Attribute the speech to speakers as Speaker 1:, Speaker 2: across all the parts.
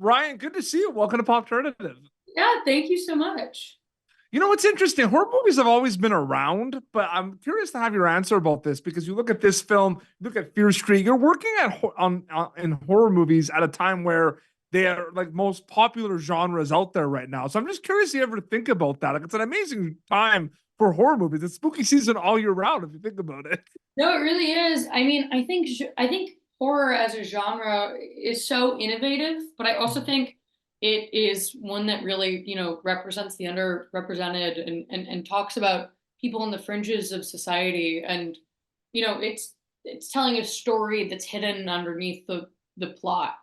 Speaker 1: Ryan, good to see you. Welcome to Pop Alternative.
Speaker 2: Yeah, thank you so much.
Speaker 1: You know what's interesting? Horror movies have always been around, but I'm curious to have your answer about this because you look at this film, you look at Fear Street. You're working in horror movies at a time where they are like most popular genres out there right now. So I'm just curious if you ever think about that. Like it's an amazing time for horror movies. It's spooky season all year round if you think about it.
Speaker 2: No, it really is. I mean, I think horror as a genre is so innovative, but I also think it is one that really, represents the underrepresented and talks about people on the fringes of society. And, it's telling a story that's hidden underneath the plot,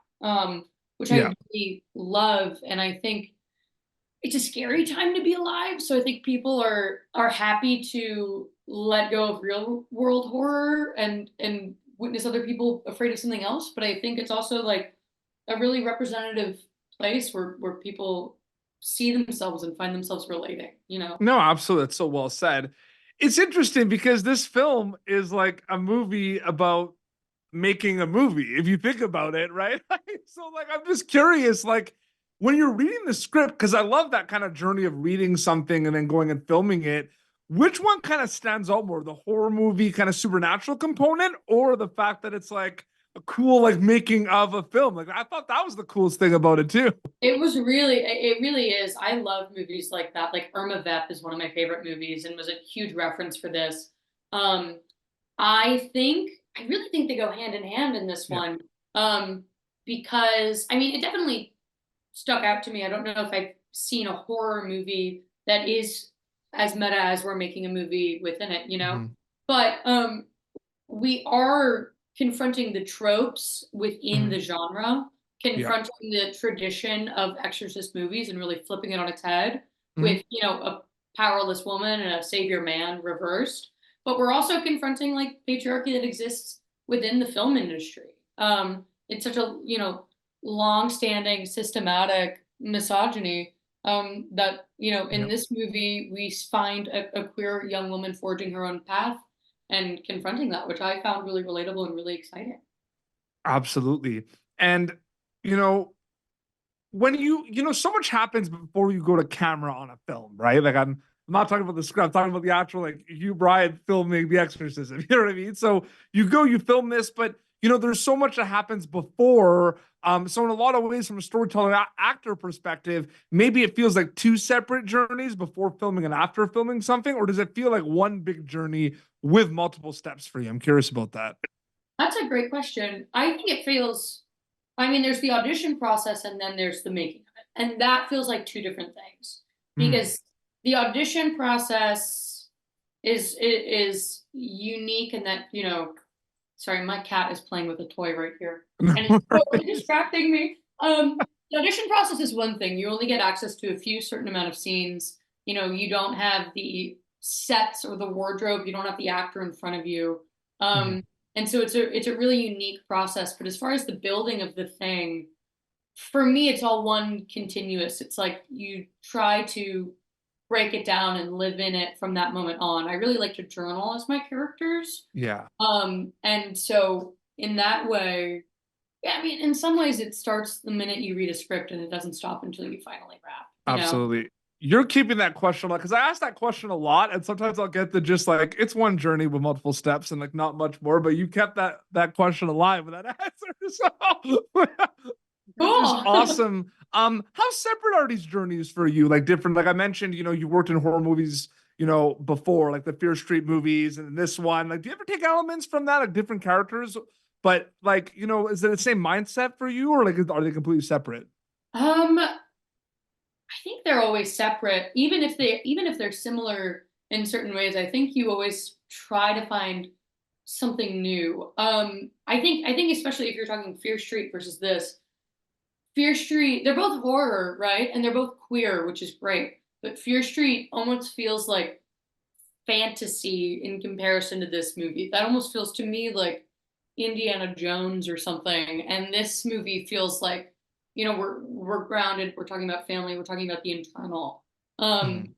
Speaker 2: which
Speaker 1: Yeah.
Speaker 2: I really love. And I think it's a scary time to be alive. So I think people are happy to let go of real world horror and witness other people afraid of something else. But I think it's also like a really representative place where people see themselves and find themselves relating.
Speaker 1: No, absolutely. It's so well said. It's interesting because this film is like a movie about making a movie, if you think about it, right? So, like, I'm just curious, like, when you're reading the script, because I love that kind of journey of reading something and then going and filming it, which one kind of stands out more, the horror movie kind of supernatural component, or the fact that it's like a cool, like, making of a film? Like, I thought that was the coolest thing about it, too.
Speaker 2: It really is. I love movies like that. Like Irma Vep is one of my favorite movies and was a huge reference for this. Um, I really think they go hand in hand in this
Speaker 1: Yeah.
Speaker 2: one. Because I mean, it definitely stuck out to me. I don't know if I've seen a horror movie that is as meta as we're making a movie within it.
Speaker 1: Mhm.
Speaker 2: But we are confronting the tropes within
Speaker 1: Mhm.
Speaker 2: the genre,
Speaker 1: Yeah.
Speaker 2: confronting the tradition of exorcist movies and really flipping it on its head
Speaker 1: Mhm.
Speaker 2: with, a powerless woman and a savior man reversed. But we're also confronting like patriarchy that exists within the film industry. It's such a, long-standing systematic misogyny that, in
Speaker 1: Yeah.
Speaker 2: this movie we find a queer young woman forging her own path and confronting that, which I found really relatable and really exciting.
Speaker 1: Absolutely. And, you know, when so much happens before you go to camera on a film, right? Like I'm not talking about the script, I'm talking about the actual like Hugh Bryant filming The Exorcism. You know what I mean? So you film this, but there's so much that happens before. So in a lot of ways, from a storyteller actor perspective, maybe it feels like two separate journeys before filming and after filming something, or does it feel like one big journey with multiple steps for you? I'm curious about that.
Speaker 2: That's a great question. I think it feels, I mean, there's the audition process and then there's the making of it. And that feels like two different things
Speaker 1: Mm.
Speaker 2: because the audition process is unique in that, sorry, my cat is playing with a toy right here and it's totally distracting me. The audition process is one thing. You only get access to a few certain amount of scenes. You don't have the sets or the wardrobe. You don't have the actor in front of you.
Speaker 1: Mhm.
Speaker 2: Um, and so it's a really unique process. But as far as the building of the thing, for me, it's all one continuous. It's like you try to break it down and live in it from that moment on. I really like to journal as my characters.
Speaker 1: Yeah.
Speaker 2: And so in that way, yeah, I mean, in some ways it starts the minute you read a script and it doesn't stop until you finally wrap.
Speaker 1: Absolutely. You're keeping that question because I ask that question a lot, and sometimes I'll get the just like it's one journey with multiple steps and like not much more. But you kept that question alive with that answer, so which is
Speaker 2: Cool.
Speaker 1: awesome. How separate are these journeys for you? Like different, like I mentioned, you worked in horror movies, before, like the Fear Street movies and this one. Like, do you ever take elements from that, like different characters? But like, is it the same mindset for you, or like are they completely separate?
Speaker 2: I think they're always separate, even if they're similar in certain ways. I think you always try to find something new. I think especially if you're talking Fear Street versus this, Fear Street, they're both horror, right? And they're both queer, which is great. But Fear Street almost feels like fantasy in comparison to this movie. That almost feels to me like Indiana Jones or something. And this movie feels like, we're grounded, we're talking about family, we're talking about the internal. Um,
Speaker 1: Mhm.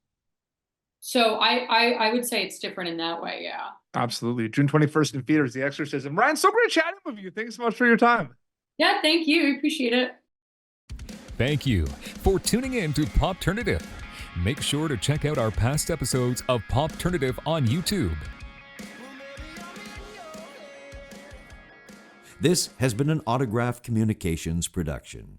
Speaker 2: so I would say it's different in that way, yeah.
Speaker 1: Absolutely. June 21st in theaters, The Exorcism. Ryan, so great chatting with you. Thanks so much for your time.
Speaker 2: Yeah, thank you. I appreciate it.
Speaker 3: Thank you for tuning in to Popternative. Make sure to check out our past episodes of Popternative on YouTube.
Speaker 4: This has been an Autograph Communications production.